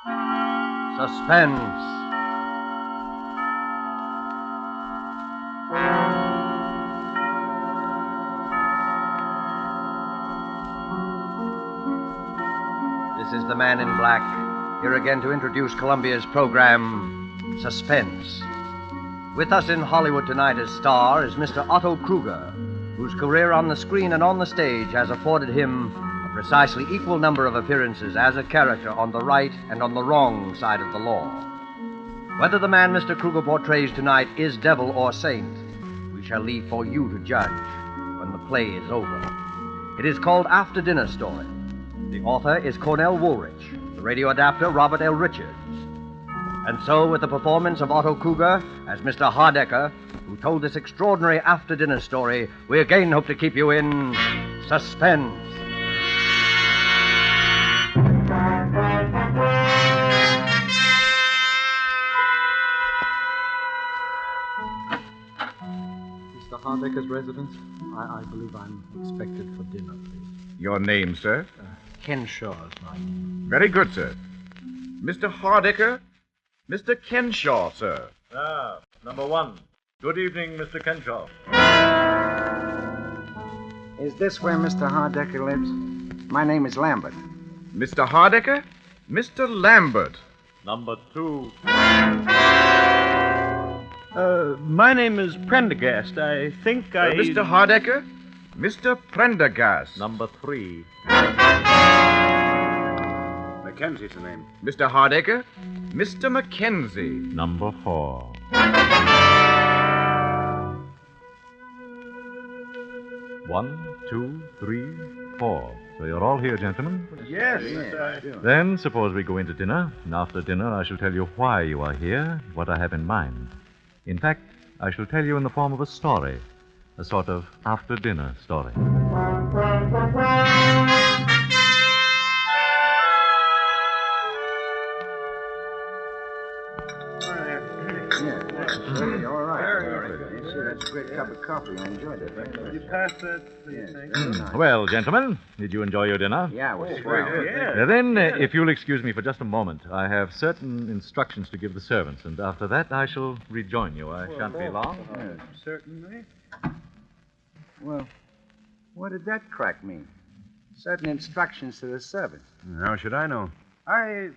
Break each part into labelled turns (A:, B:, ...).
A: Suspense. This is the Man in Black, here again to introduce Columbia's program, Suspense. With us in Hollywood tonight as star is Mr. Otto Kruger, whose career on the screen and on the stage has afforded him a precisely equal number of appearances as a character on the right and on the wrong side of the law. Whether the man Mr. Kruger portrays tonight is devil or saint, we shall leave for you to judge when the play is over. It is called After Dinner Story. The author is Cornell Woolrich, the radio adapter Robert L. Richards. And so, with the performance of Otto Kruger as Mr. Hardecker, who told this extraordinary after-dinner story, we again hope to keep you in suspense.
B: Mr. Hardecker's residence? I believe I'm expected for dinner, please.
C: Your name, sir?
B: Kenshaw is my name.
C: Very good, sir. Mr. Hardecker? Mr. Kenshaw, sir.
D: Ah, number one. Good evening, Mr. Kenshaw.
E: Is this where Mr. Hardecker lives? My name is Lambert.
C: Mr. Hardecker? Mr. Lambert.
D: Number two.
F: My name is Prendergast. I think
C: Mr. Hardecker? Mr. Prendergast.
D: Number three.
G: Mackenzie's the name.
C: Mr. Hardecker? Mr. Mackenzie.
D: Number four. One, two, three, four. So you're all here, gentlemen?
F: Yes.
D: Then suppose we go into dinner, and after dinner I shall tell you why you are here, what I have in mind. In fact, I shall tell you in the form of a story, a sort of after-dinner story.
E: All right. You see, that's a great cup of coffee. I enjoyed it.
F: You pass that, please.
D: Well, gentlemen, did you enjoy your dinner?
E: Yeah, it was swell.
D: Then, if you'll excuse me for just a moment, I have certain instructions to give the servants, and after that I shall rejoin you. I shan't be long.
F: Certainly.
E: Well, what did that crack mean? Certain instructions to the servants.
G: How should I know?
F: I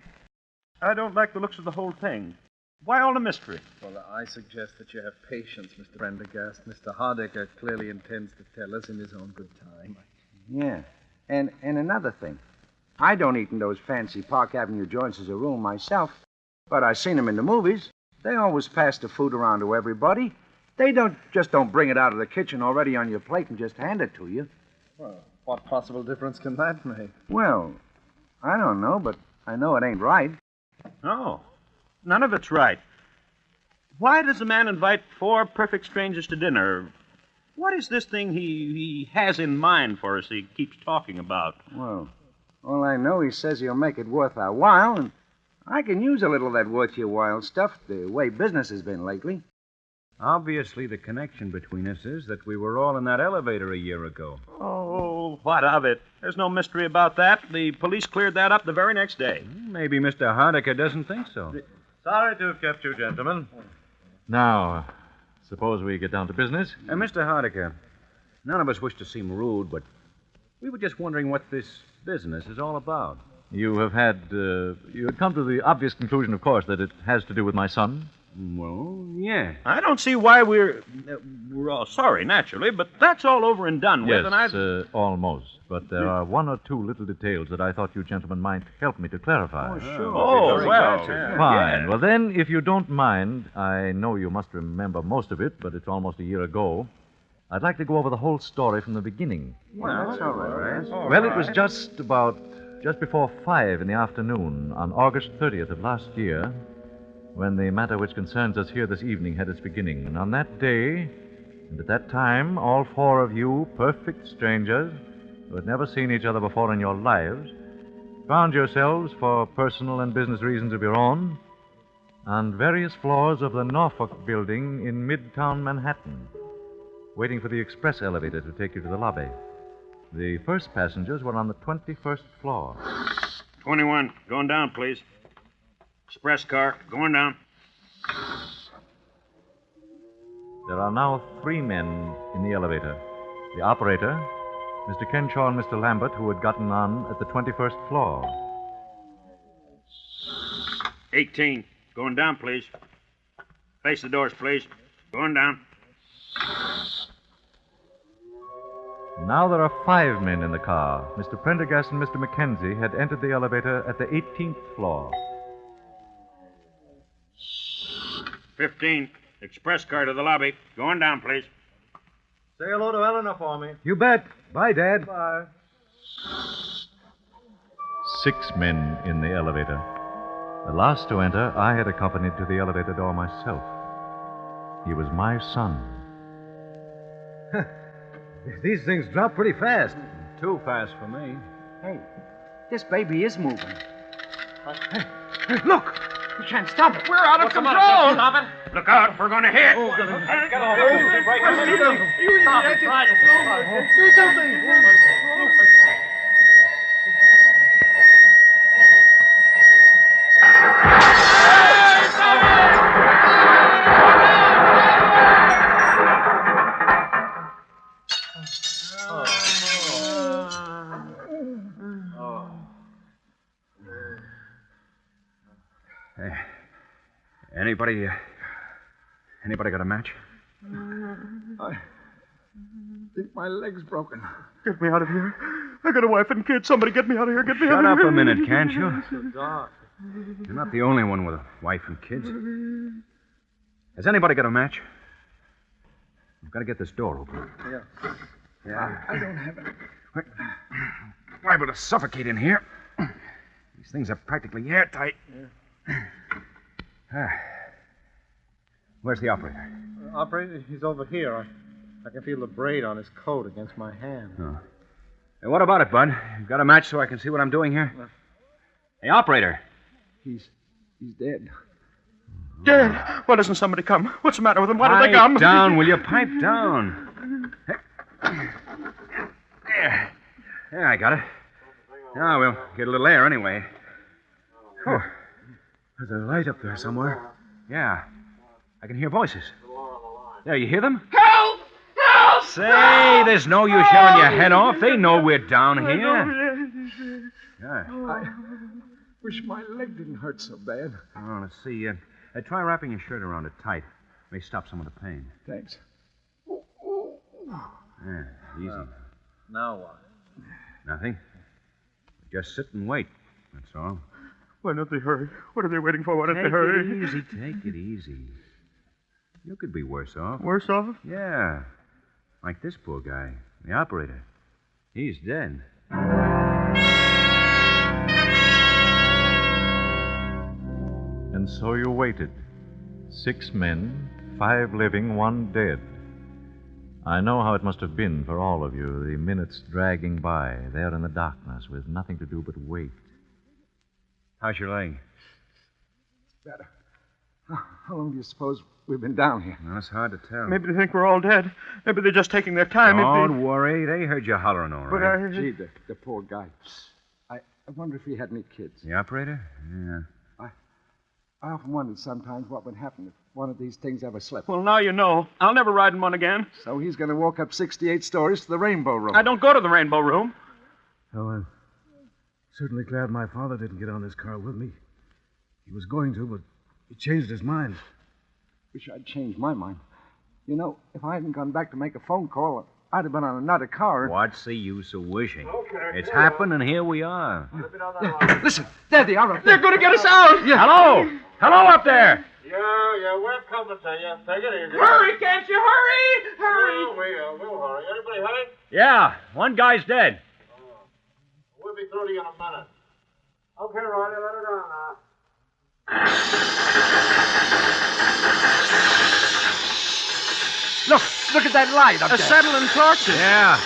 F: don't like the looks of the whole thing. Why all the mystery?
B: Well, I suggest that you have patience, Mr. Prendergast. Mr. Hardecker clearly intends to tell us in his own good time.
E: Yeah. And another thing. I don't eat in those fancy Park Avenue joints as a rule myself, but I've seen them in the movies. They always pass the food around to everybody. They don't bring it out of the kitchen already on your plate and just hand it to you.
B: Well, what possible difference can that make?
E: Well, I don't know, but I know it ain't right.
F: No, none of it's right. Why does a man invite four perfect strangers to dinner? What is this thing he has in mind for us he keeps talking about?
E: Well, all I know, he says he'll make it worth our while, and I can use a little of that worth your while stuff the way business has been lately.
G: Obviously, the connection between us is that we were all in that elevator a year ago.
F: Oh, what of it? There's no mystery about that. The police cleared that up the very next day.
G: Maybe Mr. Hardecker doesn't think so.
D: Sorry to have kept you, gentlemen. Now, suppose we get down to business.
G: Mr. Hardecker, none of us wish to seem rude, but we were just wondering what this business is all about.
D: You had come to the obvious conclusion, of course, that it has to do with my son.
G: Well, yeah.
F: I don't see why we're all sorry, naturally, but that's all over and done with,
D: Yes,
F: and
D: almost. But there are one or two little details that I thought you gentlemen might help me to clarify.
E: Sure.
F: Oh, well.
D: Fine. Well, then, if you don't mind, I know you must remember most of it, but it's almost a year ago. I'd like to go over the whole story from the beginning.
E: Well, that's all right.
D: Well, it was just before 5 in the afternoon on August 30th of last year when the matter which concerns us here this evening had its beginning. And on that day, and at that time, all four of you, perfect strangers, who had never seen each other before in your lives, found yourselves, for personal and business reasons of your own, on various floors of the Norfolk building in Midtown Manhattan, waiting for the express elevator to take you to the lobby. The first passengers were on the 21st floor.
F: 21. Going down, please. Express car, going down.
D: There are now 3 men in the elevator. The operator, Mr. Kenshaw and Mr. Lambert, who had gotten on at the 21st floor.
F: 18. Going down, please. Face the doors, please. Going down.
D: Now there are 5 men in the car. Mr. Prendergast and Mr. Mackenzie had entered the elevator at the 18th floor.
F: 15. Express car to the lobby. Going down, please.
B: Say hello to Eleanor for me.
H: You bet. Bye, Dad.
B: Bye.
D: 6 men in the elevator. The last to enter, I had accompanied to the elevator door myself. He was my son.
H: These things drop pretty fast.
G: Too fast for me.
E: Hey, this baby is moving.
H: Hey, look! We can't stop it.
F: We're out of control. Look out, we're going to hit.
H: Do something!
G: Anybody got a match?
E: I think my leg's broken.
F: Get me out of here. I got a wife and kids. Somebody get me out of here. Get me out
G: Shut
F: of
G: up
F: here.
G: a minute, can't you?
B: Dark.
G: You're not the only one with a wife and kids. Has anybody got a match? We've got to get this door open.
E: Yeah, I don't have it.
G: We're liable to suffocate in here. These things are practically airtight. Where's the operator?
B: Operator, he's over here. I can feel the braid on his coat against my hand.
G: Oh. Hey, what about it, Bud? You've got a match so I can see what I'm doing here? Hey, operator.
E: He's dead.
F: Dead? Why doesn't somebody come? What's the matter with them? Why don't they come?
G: Pipe down, will you? Pipe down. There. There, I got it. Now we'll get a little air anyway. Oh, there's a light up there somewhere. Yeah. I can hear voices. There, you hear them?
F: Help! Help!
G: Say, there's no use yelling your head off. They know we're down here. Yeah.
E: I wish my leg didn't hurt so bad.
G: Oh, let's see. Try wrapping your shirt around it tight. May stop some of the pain.
E: Thanks.
G: Yeah, easy.
B: Now what?
G: Nothing. Just sit and wait. That's all.
F: Why don't they hurry? What are they waiting for? Why don't
G: Take
F: they hurry?
G: it easy. Take it easy. You could be worse off.
F: Worse off?
G: Yeah. Like this poor guy, the operator. He's dead.
D: And so you waited. 6 men, 5 living, 1 dead. I know how it must have been for all of you, the minutes dragging by, there in the darkness, with nothing to do but wait.
G: How's your leg?
E: Better. How long do you suppose we've been down here?
G: Well, it's hard to tell.
F: Maybe they think we're all dead. Maybe they're just taking their time.
G: Don't worry. They heard you hollering all
F: But
G: right.
E: Gee, the poor guy. I wonder if he had any kids.
G: The operator? Yeah.
E: I often wondered sometimes what would happen if one of these things ever slipped.
F: Well, now you know. I'll never ride in one again.
E: So he's going to walk up 68 stories to the Rainbow Room.
F: I don't go to the Rainbow Room.
H: Oh, I'm certainly glad my father didn't get on this car with me. He was going to, but he changed his mind.
E: Wish I'd changed my mind. You know, if I hadn't gone back to make a phone call, I'd have been on another car.
G: What's the use of wishing? It's happened, and here we are.
E: Yeah, listen, there they are up there.
F: They're going to get us out.
E: Yeah.
G: Hello! Hello up there!
I: Yeah, we're coming to you. Take it easy.
F: Hurry, can't you? Hurry! Hurry!
I: We'll hurry. Anybody heading?
G: Yeah, one guy's dead.
I: We'll be through to you in a minute. Okay, Riley, let her down now.
E: Look at that light up there.
F: Acetylene torches.
G: Yeah,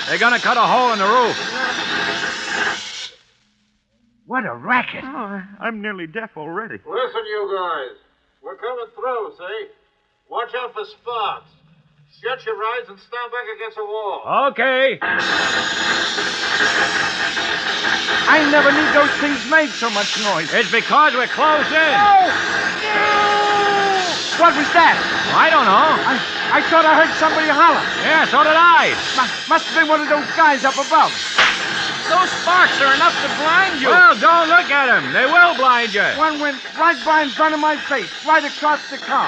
G: they're gonna cut a hole in the roof.
E: What a racket.
F: Oh, I'm nearly deaf already.
I: Listen, you guys. We're coming through, see? Watch out for sparks. Shut your eyes and stand back against the wall.
G: Okay.
E: I never knew those things made so much noise.
G: It's because we're closed in.
E: Oh! What was that?
G: I don't know.
E: I thought I heard somebody holler.
G: Yeah, so did I.
E: Must have been one of those guys up above.
F: Those sparks are enough to blind you.
G: Well, don't look at them. They will blind you.
E: One went right by in front of my face, right across the car.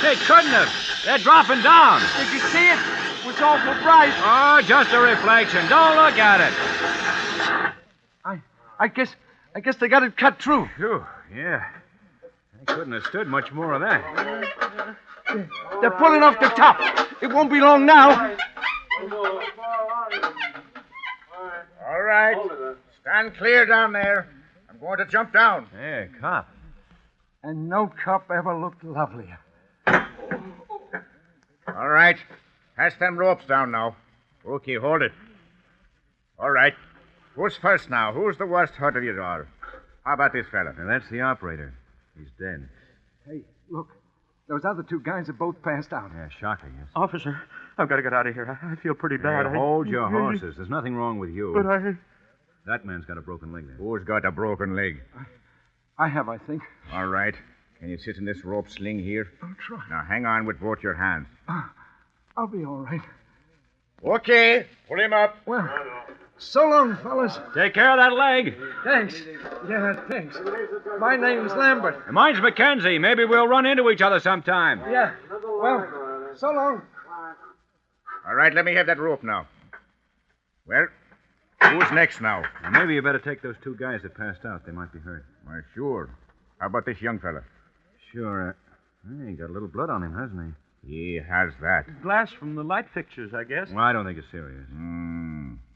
G: They couldn't have. They're dropping down.
E: Did you see it? It was awful bright.
G: Oh, just a reflection. Don't look at it.
E: I guess they got it cut through.
G: Phew, yeah. I couldn't have stood much more of that.
E: They're pulling off the top. It won't be long now.
C: All right. Stand clear down there. I'm going to jump down.
G: Hey, cop.
E: And no cop ever looked lovelier.
C: All right. Pass them ropes down now. Okay, hold it. All right. Who's first now? Who's the worst hurt of you all? How about this fella?
D: And that's the operator. He's dead.
E: Hey, look. Those other two guys have both passed out.
D: Yeah, shocking, yes.
F: Officer, I've got to get out of here. I feel pretty bad.
D: Hey, hold your horses. There's nothing wrong with you.
F: But I...
D: That man's got a broken leg there.
C: Who's got a broken leg?
E: I have, I think.
C: All right. Can you sit in this rope sling here?
E: I'll try.
C: Now hang on with both your hands.
E: I'll be all right.
C: Okay. Pull him up.
E: Well, so long, fellas.
G: Take care of that leg.
E: Thanks. Yeah, thanks. My name's Lambert.
G: And mine's Mackenzie. Maybe we'll run into each other sometime.
E: Yeah. Well, so long.
C: All right, let me have that rope now. Well, who's next now?
D: Well, maybe you better take those two guys that passed out. They might be hurt.
C: Why, sure. How about this young fella?
D: Sure. He got a little blood on him, hasn't he?
C: He has that.
F: Glass from the light fixtures, I guess.
D: Well, I don't think it's serious.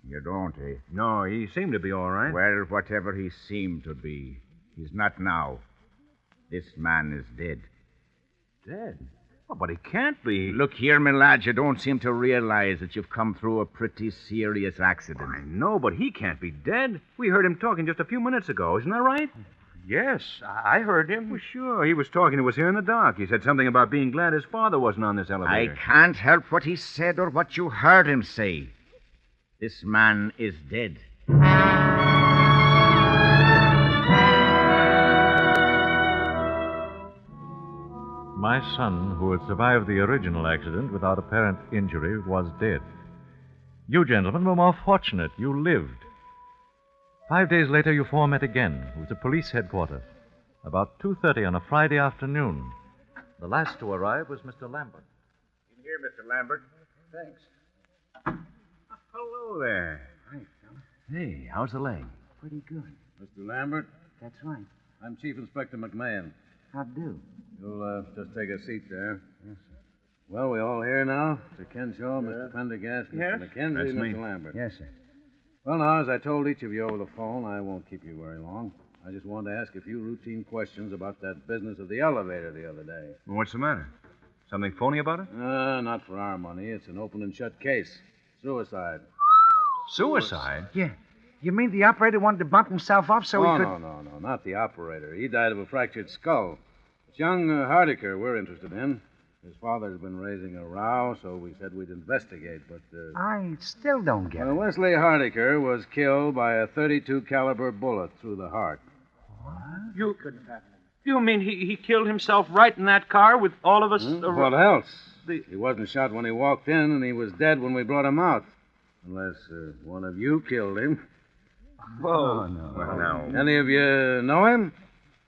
C: You don't, eh?
D: No, he seemed to be all right.
C: Well, whatever he seemed to be, he's not now. This man is dead.
D: Dead? Oh, but he can't be.
C: Look here, my lad, you don't seem to realize that you've come through a pretty serious accident.
D: I know, but he can't be dead. We heard him talking just a few minutes ago. Isn't that right?
F: Yes, I heard him.
D: Well, sure. He was talking to us here in the dock. He said something about being glad his father wasn't on this
C: I
D: elevator.
C: can't help what he said or what you heard him say. This man is dead.
D: My son, who had survived the original accident without apparent injury, was dead. You gentlemen were more fortunate. You lived. 5 days later, you four met again. It was at police headquarters. About 2:30 on a Friday afternoon. The last to arrive was Mr. Lambert.
C: In here, Mr. Lambert.
E: Thanks.
G: Hello there.
E: Hi, fella.
G: Hey, how's the leg?
E: Pretty good.
H: Mr. Lambert,
E: That's right.
H: I'm Chief Inspector McMahon.
E: How'd do?
H: You'll just take a seat there. Yes, sir. Well, we all here now? Mr. Kenshaw, Mr. Pendergast, Mr.
F: Yes?
H: McKenzie,
D: That's
H: Mr.
D: me.
H: Lambert.
E: Yes, sir.
H: Well, now, as I told each of you over the phone, I won't keep you very long. I just wanted to ask a few routine questions about that business of the elevator the other day.
D: Well, what's the matter? Something phony about it?
H: Not for our money. It's an open and shut case. Suicide.
D: Suicide?
E: Yeah. You mean the operator wanted to bump himself off so he could...
H: No, not the operator. He died of a fractured skull. It's young Hardiker we're interested in. His father's been raising a row, so we said we'd investigate, but...
E: I still don't get it.
H: Wesley Hardiker was killed by a .32 caliber bullet through the heart.
F: You mean he killed himself right in that car with all of us?
H: What else? He wasn't shot when he walked in, and he was dead when we brought him out. Unless one of you killed him.
F: Whoa.
E: no.
D: Well, now.
H: Any of you know him?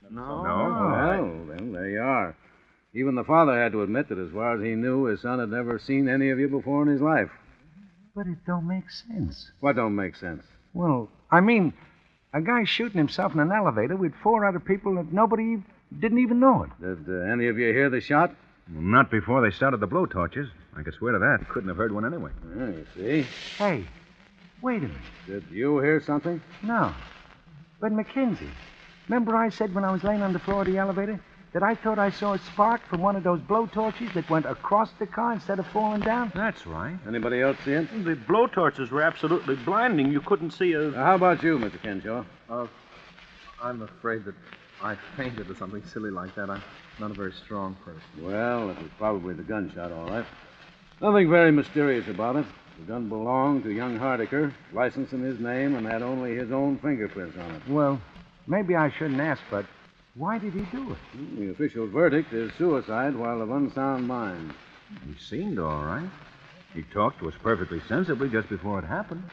F: No.
H: Well, then there you are. Even the father had to admit that as far as he knew, his son had never seen any of you before in his life.
E: But it don't make sense.
H: What don't make sense?
E: Well, I mean, a guy shooting himself in an elevator with four other people that nobody didn't even know it.
H: Did any of you hear the shot?
D: Well, not before they started the blowtorches. I could swear to that. Couldn't have heard one anyway.
H: Yeah, you see.
E: Hey, wait a minute.
H: Did you hear something?
E: No. But Mackenzie, remember I said when I was laying on the floor of the elevator that I thought I saw a spark from one of those blowtorches that went across the car instead of falling down?
D: That's right.
H: Anybody else see it?
F: The blowtorches were absolutely blinding. You couldn't see a...
H: How about you, Mr. Kenshaw?
B: I'm afraid that I fainted or something silly like that. I'm not a very strong person.
H: Well, it was probably the gunshot, all right. Nothing very mysterious about it. The gun belonged to young Hardiker, licensed in his name, and had only his own fingerprints on it.
E: Well, maybe I shouldn't ask, but why did he do it?
H: The official verdict is suicide while of unsound mind.
G: He seemed all right. He talked to us perfectly sensibly just before it happened.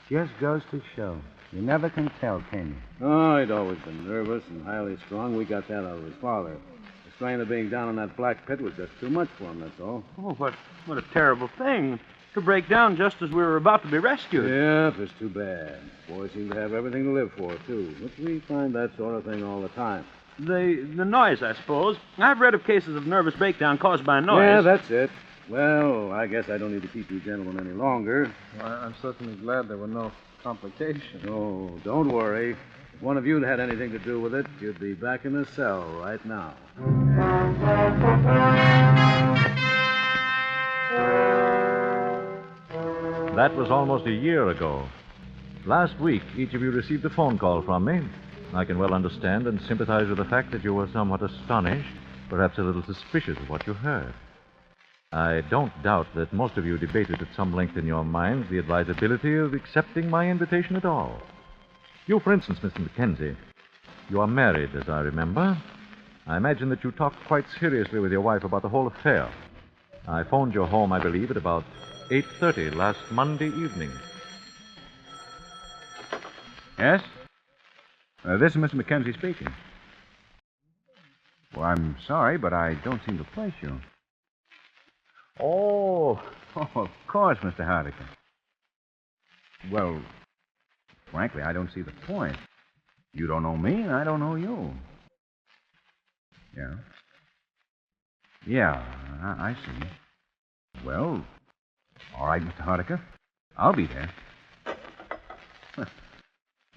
E: Just goes to show. You never can tell, can you?
H: Oh, he'd always been nervous and highly strung. We got that out of his father. The strain of being down in that black pit was just too much for him, that's all.
F: Oh, what a terrible thing. To break down just as we were about to be rescued.
H: Yeah, it's too bad. Boys seem to have everything to live for, too. But we find that sort of thing all the time.
F: The noise, I suppose. I've read of cases of nervous breakdown caused by noise.
H: Yeah, that's it. Well, I guess I don't need to keep you gentlemen any longer.
B: Well, I'm certainly glad there were no complications.
H: Oh, don't worry. If one of you had anything to do with it, you'd be back in the cell right now.
D: That was almost a year ago. Last week, each of you received a phone call from me. I can well understand and sympathize with the fact that you were somewhat astonished, perhaps a little suspicious of what you heard. I don't doubt that most of you debated at some length in your minds the advisability of accepting my invitation at all. You, for instance, Mr. Mackenzie, you are married, as I remember. I imagine that you talked quite seriously with your wife about the whole affair. I phoned your home, I believe, at about 8:30 last Monday evening.
G: Yes? This is Mr. Mackenzie speaking. Well, I'm sorry, but I don't seem to place you. Oh, of course, Mr. Hardiker. Well, frankly, I don't see the point. You don't know me, and I don't know you. Yeah? Yeah, I see. Well, all right, Mr. Hardiker. I'll be there.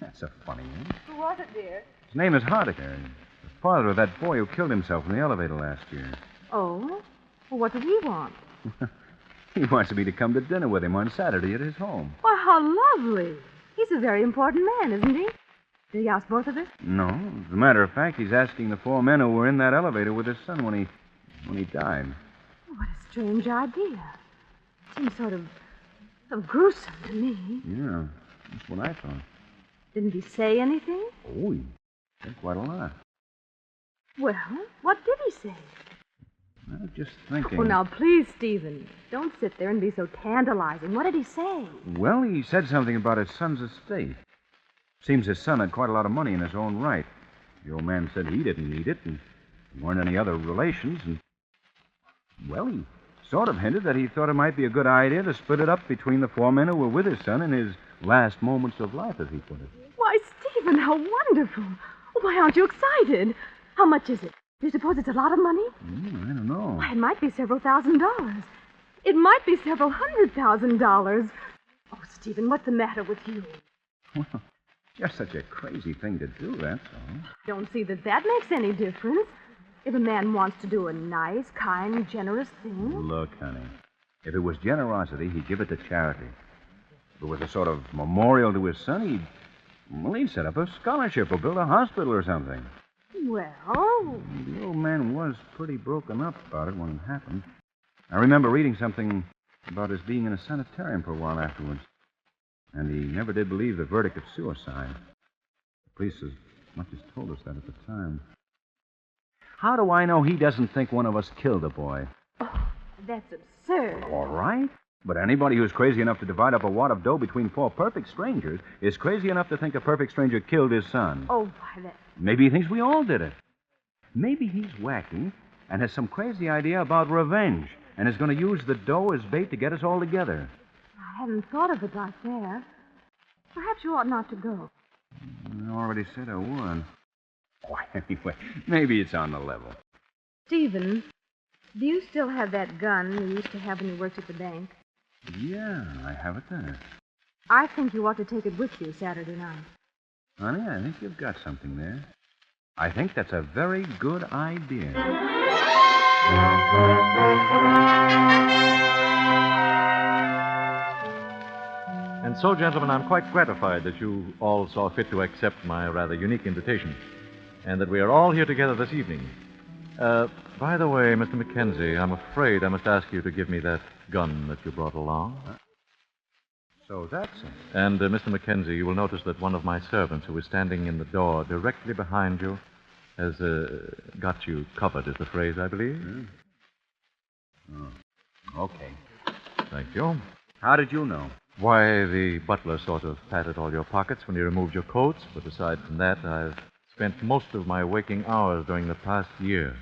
G: That's a funny name.
J: Who was it, dear?
G: His name is Hardiker. The father of that boy who killed himself in the elevator last year.
J: Oh? Well, what does he want?
G: He wants me to come to dinner with him on Saturday at his home.
J: Why, how lovely. He's a very important man, isn't he? Did he ask both of us?
G: No. As a matter of fact, he's asking the four men who were in that elevator with his son when he died.
J: What a strange idea. Seems sort of gruesome to me.
G: Yeah, that's what I thought.
J: Didn't he say anything?
G: Oh, he said quite a lot.
J: Well, what did he say?
G: I was just thinking.
J: Oh, now, please, Stephen, don't sit there and be so tantalizing. What did he say?
G: Well, he said something about his son's estate. Seems his son had quite a lot of money in his own right. The old man said he didn't need it, and there weren't any other relations, and... Well, he sort of hinted that he thought it might be a good idea to split it up between the four men who were with his son in his last moments of life, as he put it.
J: Why, Stephen, how wonderful. Why aren't you excited? How much is it? Do you suppose it's a lot of money?
G: I don't know.
J: Why, it might be several $1,000s. It might be several $100,000. Oh, Stephen, what's the matter with you?
G: Well, just such a crazy thing to do, that's all.
J: Don't see that makes any difference. If a man wants to do a nice, kind, generous thing.
G: Look, honey, if it was generosity, he'd give it to charity. If it was a sort of memorial to his son, he'd set up a scholarship or build a hospital or something.
J: Well...
G: The old man was pretty broken up about it when it happened. I remember reading something about his being in a sanitarium for a while afterwards. And he never did believe the verdict of suicide. The police as much as told us that at the time. How do I know he doesn't think one of us killed the boy?
J: Oh, that's absurd.
G: All right. But anybody who's crazy enough to divide up a wad of dough between four perfect strangers is crazy enough to think a perfect stranger killed his son.
J: Oh, why, that...
G: Maybe he thinks we all did it. Maybe he's wacky and has some crazy idea about revenge and is going to use the dough as bait to get us all together.
J: I hadn't thought of it like that. Perhaps you ought not to go.
G: I already said I would. Why, anyway, maybe it's on the level.
J: Stephen, do you still have that gun you used to have when you worked at the bank?
G: Yeah, I have it there.
J: I think you ought to take it with you Saturday night.
G: Honey, I think you've got something there. I think that's a very good idea.
D: And so, gentlemen, I'm quite gratified that you all saw fit to accept my rather unique invitation, and that we are all here together this evening. By the way, Mr. Mackenzie, I'm afraid I must ask you to give me that gun that you brought along.
E: So that's it.
D: And, Mr. Mackenzie, you will notice that one of my servants who is standing in the door directly behind you has got you covered, is the phrase, I believe.
E: Okay.
D: Thank you.
G: How did you know?
D: Why, the butler sort of patted all your pockets when he removed your coats, but aside from that, I've spent most of my waking hours during the past year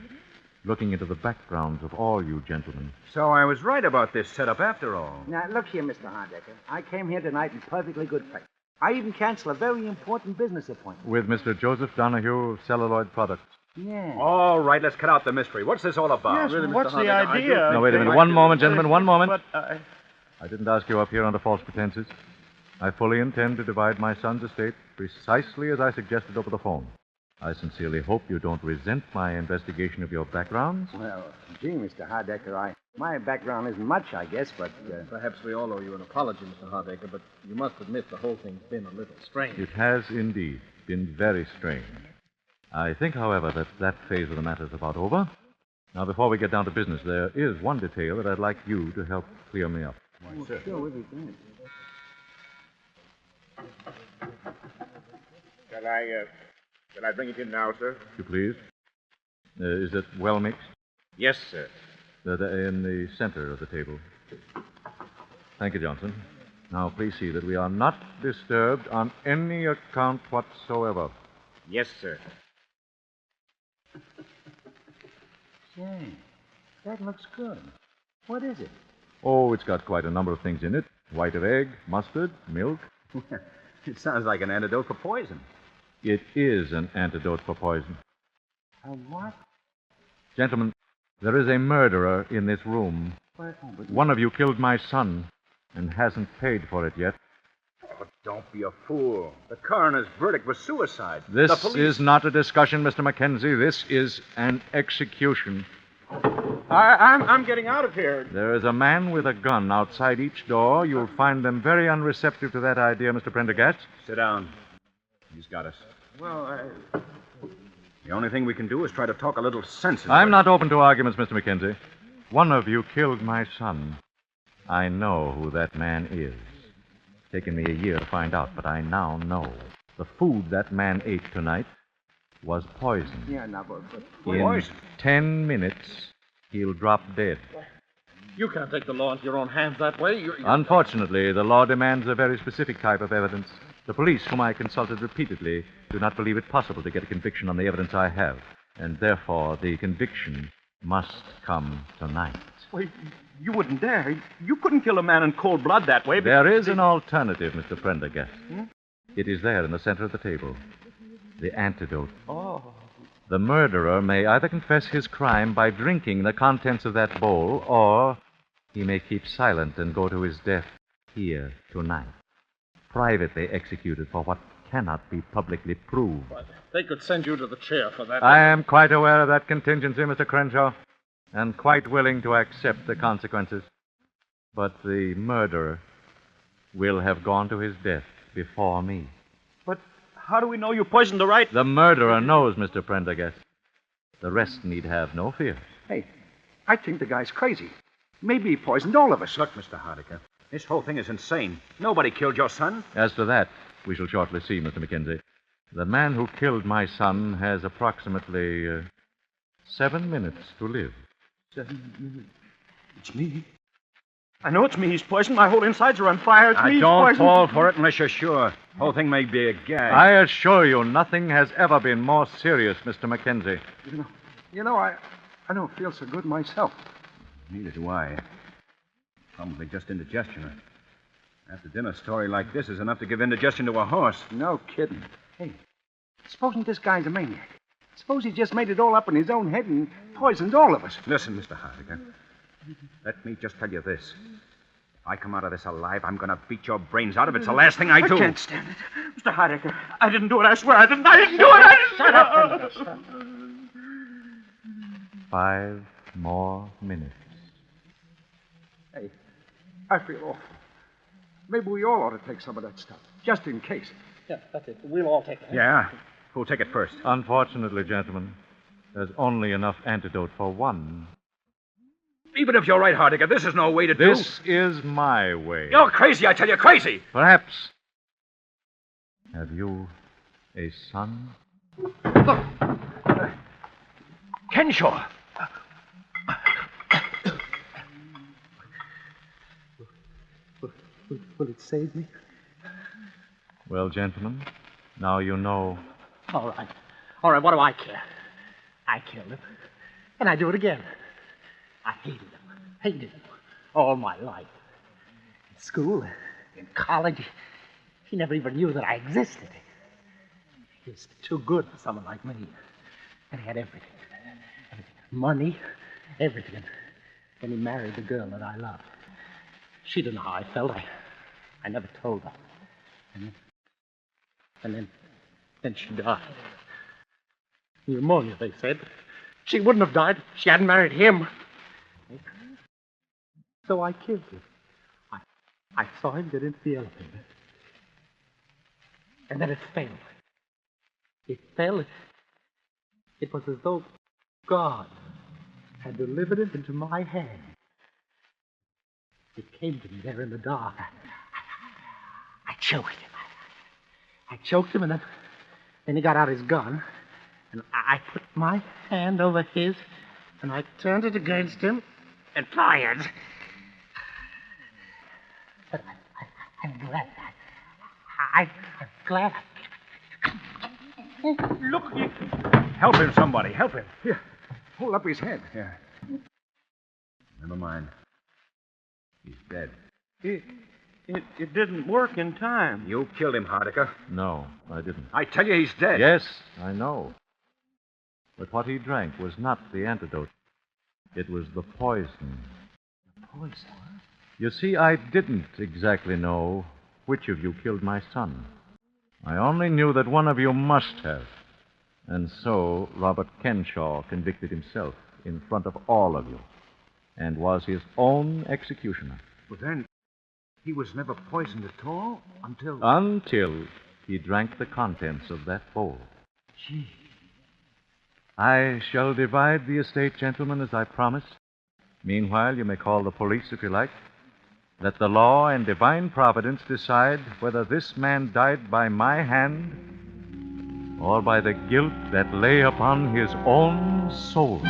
D: looking into the backgrounds of all you gentlemen.
G: So I was right about this setup after all.
E: Now, look here, Mr. Hardecker. I came here tonight in perfectly good faith. I even canceled a very important business appointment.
D: With Mr. Joseph Donahue of Celluloid Products.
E: Yeah.
G: All right, let's cut out the mystery. What's this all about?
F: Yes, what's the idea?
D: No, wait a minute. One moment, gentlemen, one moment.
F: But
D: I didn't ask you up here under false pretenses. I fully intend to divide my son's estate precisely as I suggested over the phone. I sincerely hope you don't resent my investigation of your backgrounds.
E: Well, gee, Mr. Hardecker, my background isn't much, I guess, but...
B: Perhaps we all owe you an apology, Mr. Hardaker, but you must admit the whole thing's been a little strange.
D: It has indeed been very strange. I think, however, that phase of the matter is about over. Now, before we get down to business, there is one detail that I'd like you to help clear me up.
E: Sure, we'll be glad.
C: Shall I bring it in now, sir?
D: If you please. Is it well mixed?
C: Yes, sir.
D: In the center of the table. Thank you, Johnson. Now, please see that we are not disturbed on any account whatsoever.
C: Yes, sir.
E: Say, that looks good. What is it?
D: Oh, it's got quite a number of things in it. White of egg, mustard, milk.
G: It sounds like an antidote for poison.
D: It is an antidote for poison.
E: A what?
D: Gentlemen, there is a murderer in this room. One of you killed my son and hasn't paid for it yet.
G: Oh, don't be a fool. The coroner's verdict was suicide.
D: This is not a discussion, Mr. Mackenzie. This is an execution.
F: I'm getting out of here.
D: There is a man with a gun outside each door. You'll find them very unreceptive to that idea, Mr. Prendergast.
G: Sit down. He's got us.
F: Well,
G: The only thing we can do is try to talk a little sense into
D: I'm
G: it.
D: not open to arguments, Mr. Mackenzie. One of you killed my son. I know who that man is. It's taken me a year to find out, but I now know. The food that man ate tonight was poison.
E: Yeah, no, but
D: In
G: Poison?
D: 10 minutes, he'll drop dead.
B: You can't take the law into your own hands that way.
D: Unfortunately, the law demands a very specific type of evidence. The police, whom I consulted repeatedly, do not believe it possible to get a conviction on the evidence I have. And therefore, the conviction must come tonight.
F: well, you wouldn't dare. You couldn't kill a man in cold blood that way.
D: There is an alternative, Mr. Prendergast. It is there in the center of the table. The antidote.
F: Oh.
D: The murderer may either confess his crime by drinking the contents of that bowl, or he may keep silent and go to his death here tonight. Privately executed for what cannot be publicly proved.
B: They could send you to the chair for that.
D: I am quite aware of that contingency, Mr. Crenshaw, and quite willing to accept the consequences. But the murderer will have gone to his death before me.
F: But how do we know you poisoned the right...
D: The murderer knows, Mr. Prendergast. The rest need have no fear.
E: Hey, I think the guy's crazy. Maybe he poisoned all of us.
G: Look, Mr. Hardiker, this whole thing is insane. Nobody killed your son.
D: As to that, we shall shortly see, Mr. Mackenzie. The man who killed my son has approximately 7 minutes to live.
E: 7 minutes.
F: It's me. I know it's me he's poisoned. My whole insides are on fire. It's me he's
G: Don't
F: poisoned.
G: fall for it unless you're sure. The whole thing may be a gag.
D: I assure you, nothing has ever been more serious, Mr. Mackenzie.
E: You know, I don't feel so good myself.
G: Neither do I. Probably just indigestion. After dinner, a story like this is enough to give indigestion to a horse.
E: No kidding. Hey, supposing this guy's a maniac. Suppose he just made it all up in his own head and poisoned all of us.
G: Listen, Mr. Hardiker. Let me just tell you this. If I come out of this alive, I'm going to beat your brains out of it. It's the last thing I do.
F: I can't stand it. Mr. Hardiker, I didn't do it. I swear I didn't. I didn't do it.
B: Shut up,
D: 5 more minutes.
E: Hey, I feel awful. Maybe we all ought to take some of that stuff, just in case.
B: Yeah, that's it. We'll all take it.
G: Yeah. Who'll take it first?
D: Unfortunately, gentlemen, there's only enough antidote for one.
G: Even if you're right, Hardiker, this is no way to do...
D: This is my way.
G: You're crazy, I tell you, crazy!
D: Perhaps. Have you a son?
G: Look! Kenshaw!
E: Will it save me?
D: Well, gentlemen, now you know.
K: All right. All right, what do I care? I killed him. And I do it again. I hated him all my life. In school, in college, he never even knew that I existed. He was too good for someone like me. And he had everything. Money, everything. Then he married the girl that I loved. She didn't know how I felt. I never told her. And then she died. Pneumonia, they said. She wouldn't have died if she hadn't married him. So I killed him. I saw him get into the elevator. And then it fell. It fell. It was as though God had delivered it into my hand. It came to me there in the dark. I choked him. I choked him, and then he got out his gun, and I put my hand over his, and I turned it against him and fired. But I'm glad. I'm glad.
G: Look! Help him, somebody. Help him.
E: Here. Hold up his head.
G: Yeah. Never mind. He's dead.
F: It didn't work in time.
G: You killed him, Hardiker.
D: No, I didn't.
G: I tell you, he's dead.
D: Yes, I know. But what he drank was not the antidote. It was the poison.
K: Poison?
D: You see, I didn't exactly know which of you killed my son. I only knew that one of you must have. And so Robert Kenshaw convicted himself in front of all of you and was his own executioner.
G: But then, he was never poisoned at all until...
D: Until he drank the contents of that bowl.
K: Gee.
D: I shall divide the estate, gentlemen, as I promised. Meanwhile, you may call the police if you like. Let the law and divine providence decide whether this man died by my hand or by the guilt that lay upon his own soul.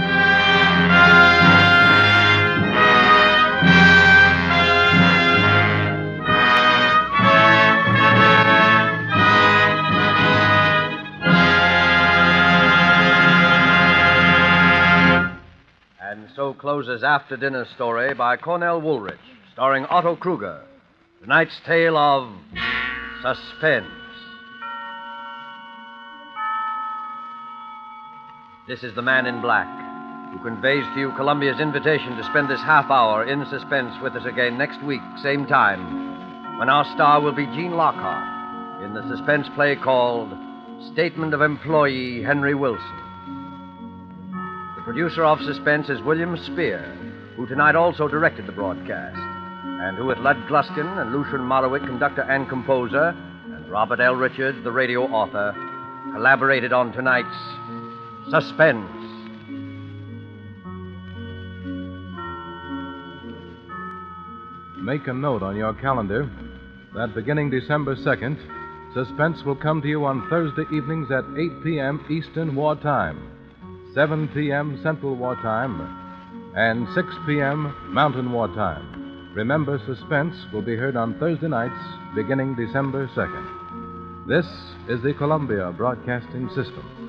A: And so closes After Dinner Story by Cornell Woolrich, starring Otto Kruger. Tonight's tale of Suspense. This is the Man in Black, who conveys to you Columbia's invitation to spend this half hour in suspense with us again next week, same time, when our star will be Gene Lockhart in the suspense play called Statement of Employee Henry Wilson. The producer of Suspense is William Spear, who tonight also directed the broadcast, and who, with Lud Gluskin and Lucian Morowick, conductor and composer, and Robert L. Richards, the radio author, collaborated on tonight's Suspense.
L: Make a note on your calendar that beginning December 2nd, Suspense will come to you on Thursday evenings at 8 p.m. Eastern Wartime, 7 p.m. Central Wartime, and 6 p.m. Mountain Wartime. Remember, Suspense will be heard on Thursday nights beginning December 2nd. This is the Columbia Broadcasting System.